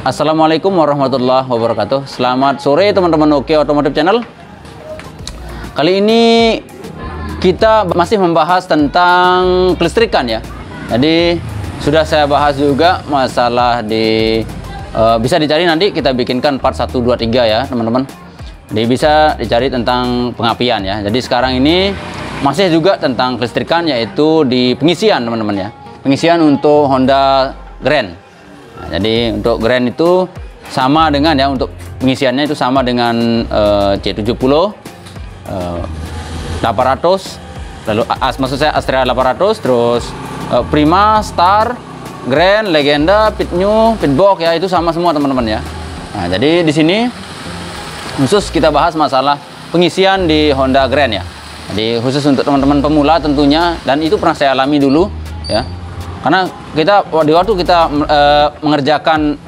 Assalamualaikum warahmatullahi wabarakatuh. Selamat sore teman-teman Oke Otomotif Channel. Kali ini kita masih membahas tentang kelistrikan ya. Jadi sudah saya bahas juga masalah di bisa dicari, nanti kita bikinkan part 1, 2, 3 ya teman-teman. Jadi bisa dicari tentang pengapian ya. Jadi sekarang ini masih juga tentang kelistrikan, yaitu di pengisian teman-teman ya. Pengisian untuk Honda Grand. Nah, jadi untuk Grand itu sama dengan ya, untuk pengisiannya itu sama dengan C70, 800, lalu maksud saya Astrea 800, terus Prima, Star, Grand, Legenda, Pit New, Pitbox ya, itu sama semua teman-teman ya. Nah, jadi di sini khusus kita bahas masalah pengisian di Honda Grand ya. Jadi khusus untuk teman-teman pemula tentunya, dan itu pernah saya alami dulu ya. Karena kita di waktu kita mengerjakan,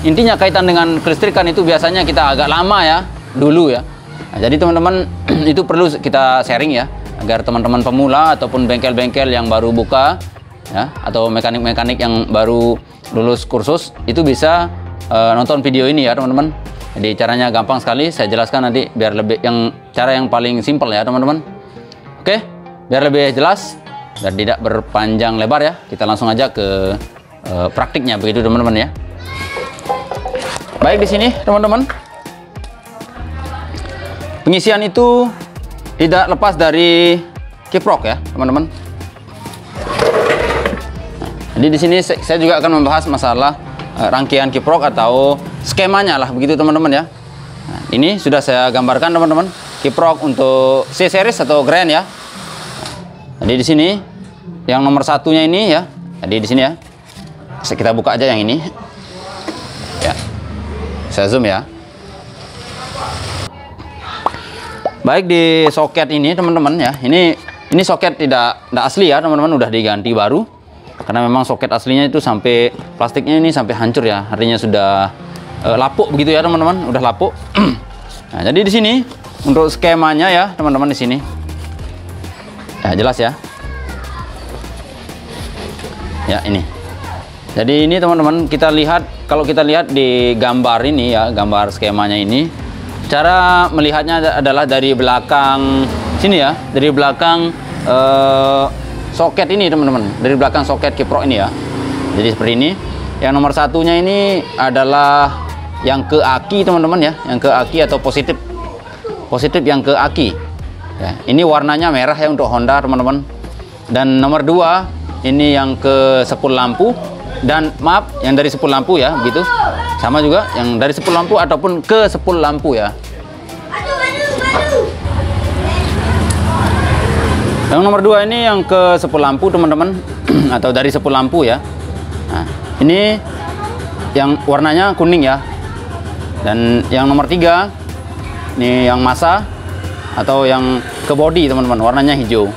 intinya kaitan dengan kelistrikan itu biasanya kita agak lama ya dulu ya. Nah, jadi teman-teman itu perlu kita sharing ya, agar teman-teman pemula ataupun bengkel-bengkel yang baru buka ya, atau mekanik-mekanik yang baru lulus kursus itu bisa nonton video ini ya teman-teman. Jadi caranya gampang sekali, saya jelaskan nanti biar lebih cara yang paling simpel ya teman-teman. Oke, biar lebih jelas dan tidak berpanjang lebar ya, kita langsung aja ke praktiknya begitu teman-teman ya. Baik, di sini teman-teman, pengisian itu tidak lepas dari kiprok ya teman-teman. Jadi di sini saya juga akan membahas masalah rangkaian kiprok atau skemanya lah begitu teman-teman ya. Nah, ini sudah saya gambarkan teman-teman, kiprok untuk C series atau Grand ya. Jadi di sini yang nomor satunya ini ya. Jadi di sini ya. Kita buka aja yang ini. Ya. Saya zoom ya. Baik, di soket ini teman-teman ya. Ini soket tidak asli ya teman-teman, udah diganti baru. Karena memang soket aslinya itu sampai plastiknya ini sampai hancur ya. Artinya sudah lapuk begitu ya teman-teman, udah lapuk. Nah, jadi di sini untuk skemanya ya teman-teman di sini. Ya, jelas ya. Ya, ini. Jadi ini teman-teman, kita lihat, kalau kita lihat di gambar ini ya, gambar skemanya ini, cara melihatnya adalah dari belakang sini ya, dari belakang soket ini teman-teman, dari belakang soket kiprok ini ya. Jadi seperti ini. Yang nomor satunya ini adalah yang ke aki teman-teman ya, yang ke aki atau positif yang ke aki ya. Ini warnanya merah ya untuk Honda teman-teman. Dan nomor 2 ini yang ke sepul lampu, dan maaf yang dari sepul lampu ya, begitu sama juga yang dari sepul lampu ataupun ke sepul lampu ya. Yang nomor 2 ini yang ke sepul lampu teman-teman, atau dari sepul lampu ya. Nah, ini yang warnanya kuning ya. Dan yang nomor 3 ini yang masa atau yang ke body teman-teman, warnanya hijau.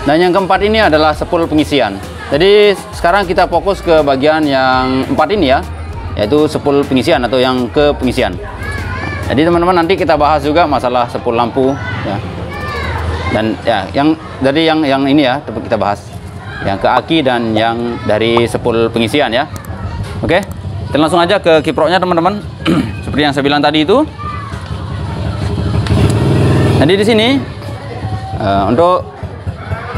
Dan yang keempat ini adalah sepul pengisian. Jadi sekarang kita fokus ke bagian yang 4 ini ya, yaitu sepul pengisian atau yang ke pengisian. Jadi teman-teman nanti kita bahas juga masalah sepul lampu ya. Dan ya yang dari yang ini ya kita bahas, yang ke aki dan yang dari sepul pengisian ya. Oke, kita langsung aja ke kiproknya teman-teman. Seperti yang saya bilang tadi itu. Jadi di sini untuk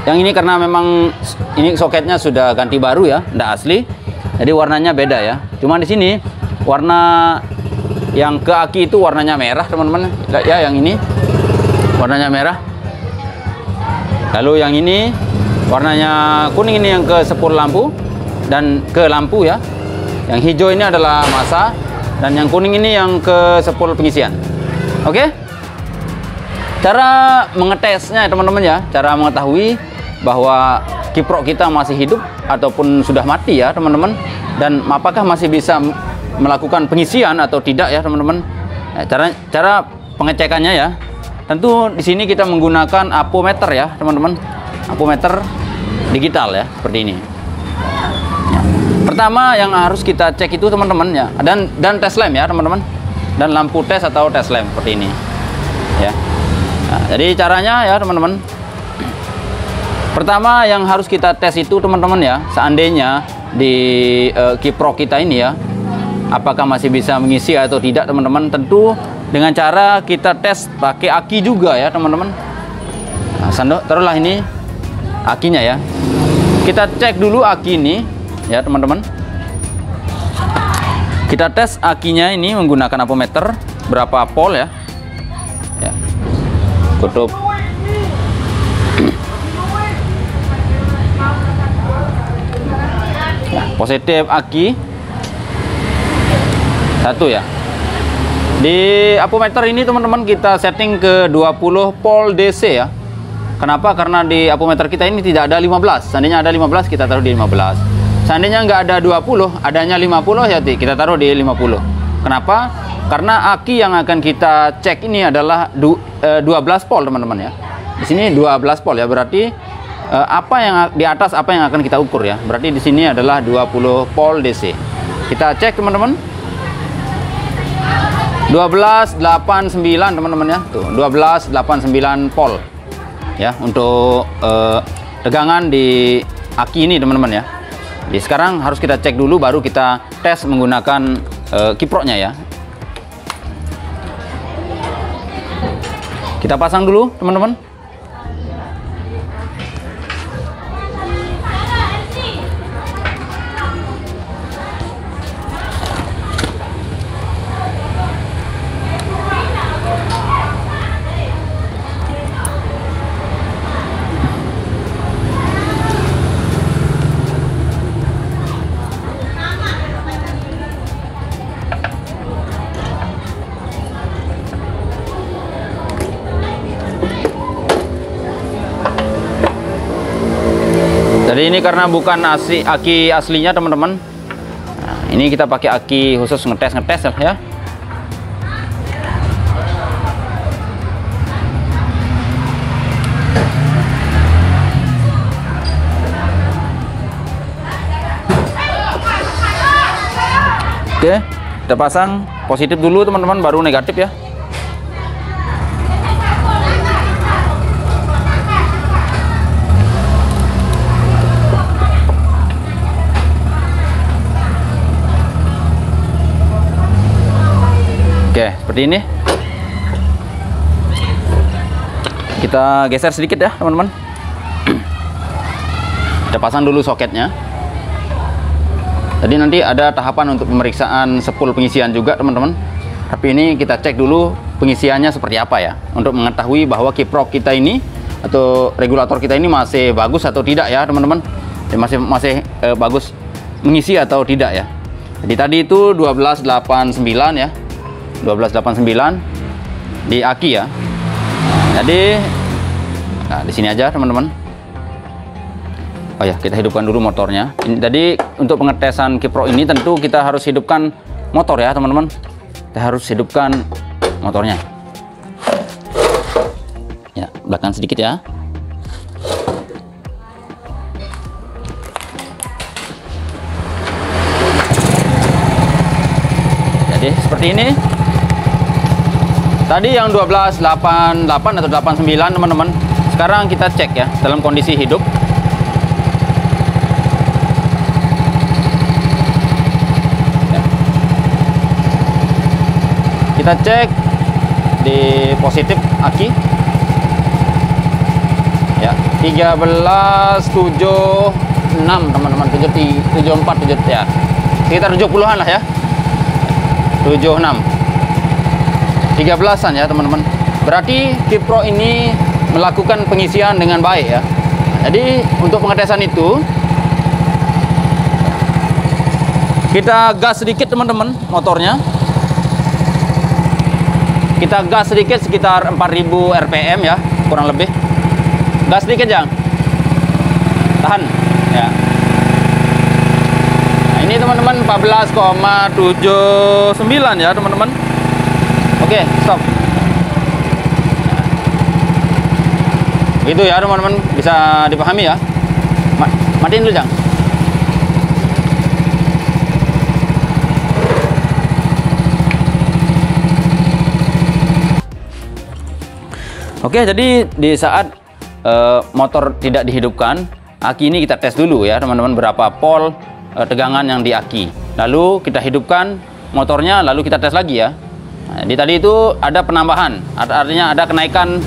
yang ini, karena memang ini soketnya sudah ganti baru ya, tidak asli, jadi warnanya beda ya. Cuma di sini warna yang ke aki itu warnanya merah teman-teman ya, yang ini warnanya merah. Lalu yang ini warnanya kuning, ini yang ke sepul lampu dan ke lampu ya. Yang hijau ini adalah masa, dan yang kuning ini yang ke sepul pengisian. Oke? Cara mengetesnya teman-teman ya, cara mengetahui bahwa kiprok kita masih hidup ataupun sudah mati ya teman-teman, dan apakah masih bisa melakukan pengisian atau tidak ya teman-teman. Nah, cara pengecekannya ya, tentu di sini kita menggunakan apometer ya teman-teman, apometer digital ya, seperti ini. Ya. Pertama yang harus kita cek itu teman-teman ya, dan tes lamp ya teman-teman, dan lampu tes atau tes lamp seperti ini ya. Nah, jadi caranya ya teman-teman, pertama yang harus kita tes itu teman-teman ya, seandainya di kiprok kita ini ya apakah masih bisa mengisi atau tidak teman-teman. Tentu dengan cara kita tes pakai aki juga ya teman-teman. Nah, taruhlah ini akinya ya. Kita cek dulu aki ini ya teman-teman. Kita tes akinya ini menggunakan ampermeter, berapa volt ya. Ya. Tutup. Nah, positif aki 1 ya. Di ampermeter ini teman-teman kita setting ke 20 volt DC ya. Kenapa? Karena di ampermeter kita ini tidak ada 15. Seandainya ada 15 kita taruh di 15. Seandainya nggak ada 20, adanya 50 ya, kita taruh di 50. Kenapa? Karena aki yang akan kita cek ini adalah 12 volt teman-teman ya. Di sini 12 volt ya, berarti apa yang di atas apa yang akan kita ukur ya. Berarti di sini adalah 20 volt DC. Kita cek teman-teman. 1289 teman-teman ya. Tuh, 1289 volt. Ya, untuk tegangan di aki ini teman-teman ya. Jadi sekarang harus kita cek dulu, baru kita tes menggunakan kiproknya ya. Kita pasang dulu teman-teman. Jadi ini karena bukan aki aslinya teman-teman. Nah, ini kita pakai aki khusus ngetes ya. Oke, kita pasang positif dulu teman-teman, baru negatif ya. Oke, seperti ini. Kita geser sedikit ya, teman-teman. Kita pasang dulu soketnya. Tadi nanti ada tahapan untuk pemeriksaan spool pengisian juga, teman-teman. Tapi ini kita cek dulu pengisiannya seperti apa ya, untuk mengetahui bahwa kiprok kita ini atau regulator kita ini masih bagus atau tidak ya, teman-teman. Masih bagus mengisi atau tidak ya. Jadi tadi itu 1289 ya. 1289 di aki ya. Jadi nah, di sini aja teman-teman. Oh ya, kita hidupkan dulu motornya. Jadi untuk pengetesan kiprok ini tentu kita harus hidupkan motor ya teman-teman. Kita harus hidupkan motornya. Ya, belakang sedikit ya. Jadi seperti ini. Tadi yang 1288 atau 89 teman-teman. Sekarang kita cek ya dalam kondisi hidup. Ya. Kita cek di positif aki. Ya, 1376 teman-teman, 74 ya. Sekitar 70-an lah ya. 76. 13-an ya teman-teman. Berarti kiprok ini melakukan pengisian dengan baik ya. Jadi untuk pengetesan itu kita gas sedikit teman-teman motornya. Kita gas sedikit sekitar 4000 rpm ya, kurang lebih. Gas sedikit Jang. Tahan ya. Nah, ini teman-teman 14,79 ya teman-teman. Oke, stop. Gitu ya teman-teman, bisa dipahami ya. Matiin dulu Jang. Oke, jadi di saat motor tidak dihidupkan, aki ini kita tes dulu ya teman-teman, berapa volt tegangan yang di aki. Lalu kita hidupkan motornya, lalu kita tes lagi ya. Nah, jadi tadi itu ada penambahan, artinya ada kenaikan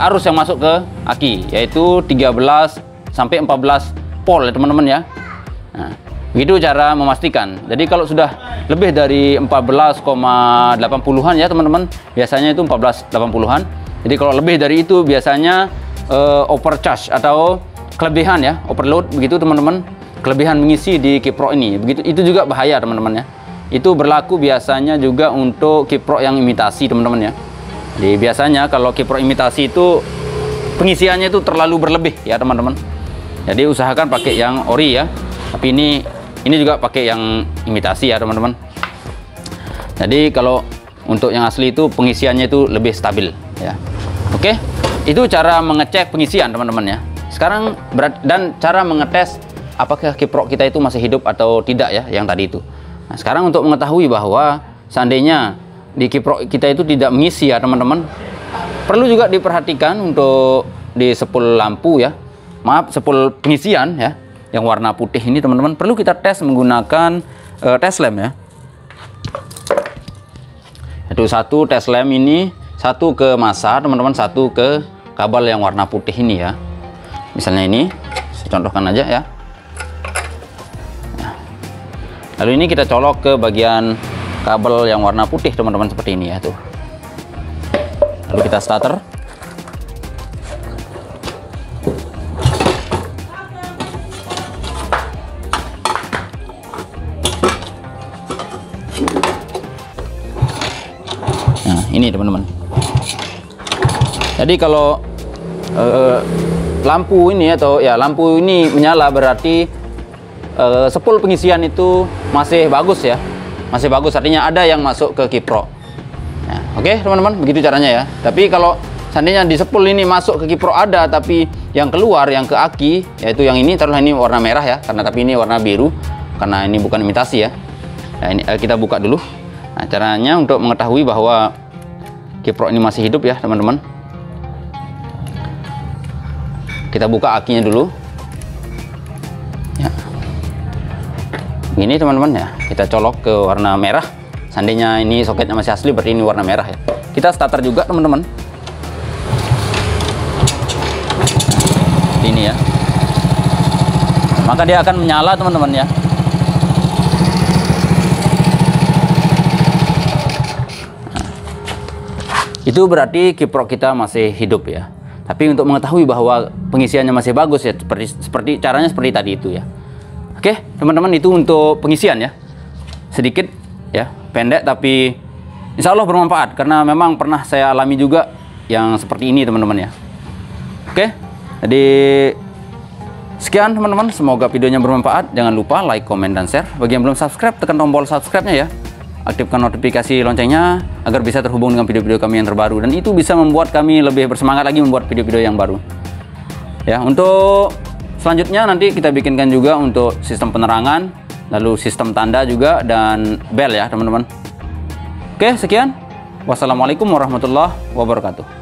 arus yang masuk ke aki, yaitu 13 sampai 14 volt ya teman-teman ya. Nah, begitu cara memastikan. Jadi kalau sudah lebih dari 14,80-an ya teman-teman, biasanya itu 14,80-an. Jadi kalau lebih dari itu biasanya overcharge atau kelebihan ya, overload begitu teman-teman, kelebihan mengisi di kiprok ini. Begitu, itu juga bahaya teman-teman ya. Itu berlaku biasanya juga untuk kiprok yang imitasi teman-teman ya. Jadi biasanya kalau kiprok imitasi itu pengisiannya itu terlalu berlebih ya teman-teman. Jadi usahakan pakai yang ori ya. Tapi ini juga pakai yang imitasi ya teman-teman. Jadi kalau untuk yang asli itu pengisiannya itu lebih stabil ya. Oke, itu cara mengecek pengisian teman-teman ya. Sekarang dan cara mengetes apakah kiprok kita itu masih hidup atau tidak ya, yang tadi itu. Nah, sekarang untuk mengetahui bahwa seandainya di kiprok kita itu tidak mengisi ya teman-teman, perlu juga diperhatikan untuk di sepul lampu ya, maaf, sepul pengisian ya, yang warna putih ini teman-teman, perlu kita tes menggunakan tes lem ya. Itu satu tes lem ini, satu ke massa teman-teman, satu ke kabel yang warna putih ini ya. Misalnya ini, saya contohkan aja ya. Lalu ini kita colok ke bagian kabel yang warna putih teman-teman, seperti ini ya tuh. Lalu kita starter. Nah, ini teman-teman. Jadi kalau lampu ini atau ya lampu ini menyala, berarti sepul pengisian itu masih bagus ya, masih bagus, artinya ada yang masuk ke kiprok. Nah, oke teman-teman, begitu caranya ya. Tapi kalau seandainya di sepul ini masuk ke kiprok ada, tapi yang keluar yang ke aki, yaitu yang ini, taruhlah ini warna merah ya, karena tapi ini warna biru karena ini bukan imitasi ya. Nah, ini kita buka dulu. Nah, caranya untuk mengetahui bahwa kiprok ini masih hidup ya teman-teman, kita buka akinya dulu ya. Ini teman-teman ya, kita colok ke warna merah. Seandainya ini soketnya masih asli, berarti ini warna merah ya. Kita starter juga teman-teman. Ini ya, maka dia akan menyala teman-teman ya. Itu berarti kiprok kita masih hidup ya. Tapi untuk mengetahui bahwa pengisiannya masih bagus ya, seperti caranya seperti tadi itu ya. Oke teman-teman, itu untuk pengisian ya. Sedikit ya, pendek tapi insya Allah bermanfaat, karena memang pernah saya alami juga yang seperti ini teman-teman ya. Oke, jadi sekian teman-teman, semoga videonya bermanfaat. Jangan lupa like, comment, dan share. Bagi yang belum subscribe, tekan tombol subscribe-nya ya. Aktifkan notifikasi loncengnya agar bisa terhubung dengan video-video kami yang terbaru, dan itu bisa membuat kami lebih bersemangat lagi membuat video-video yang baru ya. Untuk selanjutnya nanti kita bikinkan juga untuk sistem penerangan, lalu sistem tanda juga, dan bel ya teman-teman. Oke, sekian. Wassalamualaikum warahmatullahi wabarakatuh.